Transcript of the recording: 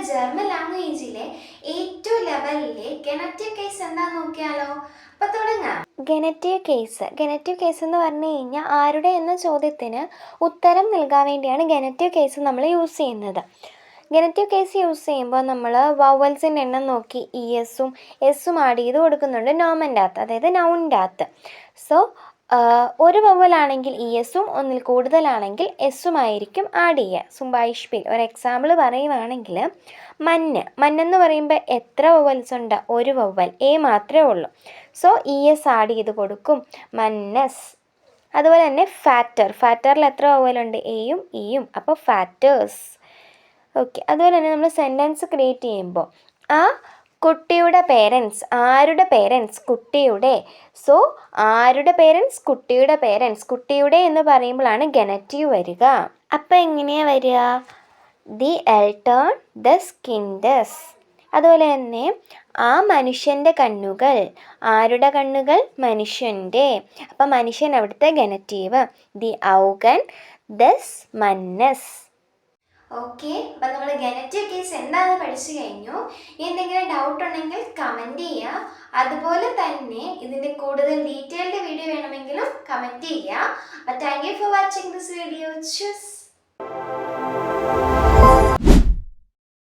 German ലാംഗ്വേജിലെ ഏറ്റവും ലെവലിലെ ഗെനറ്റീവ് case എന്താണെന്ന് നോക്കിയാലോ. അപ്പോൾ തുടങ്ങാം. ഗെനറ്റീവ് കേസ് എന്ന് പറഞ്ഞു കഴിഞ്ഞാൽ ആരുടെ എന്ന ചോദ്യത്തിന് ഉത്തരം നൽകാൻ വേണ്ടിയാണ് ഗെനറ്റീവ് കേസ് നമ്മൾ യൂസ് ചെയ്യുന്നത്. ഗെനറ്റീവ് കേസ് യൂസ് ചെയ്യുമ്പോൾ നമ്മൾ വവൽസിൻ്റെ എണ്ണം നോക്കി എസും എസ്സും ആഡ് ചെയ്ത് കൊടുക്കുന്നുണ്ട് നോമൻ്റെ അകത്ത്, അതായത് നൗണിൻ്റെ അകത്ത്. സോ ഒരു വവലാണെങ്കിൽ എസും ഒന്നിൽ കൂടുതലാണെങ്കിൽ എസ്സുമായിരിക്കും ആഡ് ചെയ്യുക. സുംബായിഷ്പിൽ ഒരു എക്സാമ്പിൾ പറയുവാണെങ്കിൽ മന്നെന്ന് പറയുമ്പോൾ എത്ര വവൽസ് ഉണ്ട്? ഒരു വവൽ, എ മാത്രമേ ഉള്ളൂ. സോ എസ് ആഡ് ചെയ്ത് കൊടുക്കും, മന്നസ്. അതുപോലെ തന്നെ ഫാറ്ററിൽ എത്ര വവലുണ്ട്? എയും ഇയും, അപ്പോൾ ഫാറ്റേഴ്സ്. ഓക്കെ. അതുപോലെ തന്നെ നമ്മൾ സെൻറ്റൻസ് ക്രിയേറ്റ് ചെയ്യുമ്പോൾ ആ കുട്ടിയുടെ പേരൻസ്, ആരുടെ പേരൻസ്? കുട്ടിയുടെ. സോ ആരുടെ പേരൻസ്? കുട്ടിയുടെ പേരൻസ്. കുട്ടിയുടെ എന്ന് പറയുമ്പോഴാണ് ഗെനറ്റീവ് വരിക. അപ്പം എങ്ങനെയാണ് വരിക? ദി എൽട്ടേൺ, ദസ് കിൻഡസ്. അതുപോലെ തന്നെ ആ മനുഷ്യൻ്റെ കണ്ണുകൾ. ആരുടെ കണ്ണുകൾ? മനുഷ്യൻ്റെ. അപ്പം മനുഷ്യൻ അവിടുത്തെ ഗെനറ്റീവ്. ദി ഔഗൻ, ദസ് മന്നസ്. ഓക്കെ, അപ്പം നമ്മൾ ഗെനറ്റീവ് കേസ് എന്താണെന്ന് പഠിച്ചു കഴിഞ്ഞു. എന്തെങ്കിലും ഡൗട്ട് ഉണ്ടെങ്കിൽ കമൻറ്റ് ചെയ്യുക. അതുപോലെ തന്നെ ഇതിൻ്റെ കൂടുതൽ ഡീറ്റെയിൽഡ് വീഡിയോ വേണമെങ്കിലും കമൻറ്റ് ചെയ്യുക. അപ്പോൾ thank you for watching this video. Choose.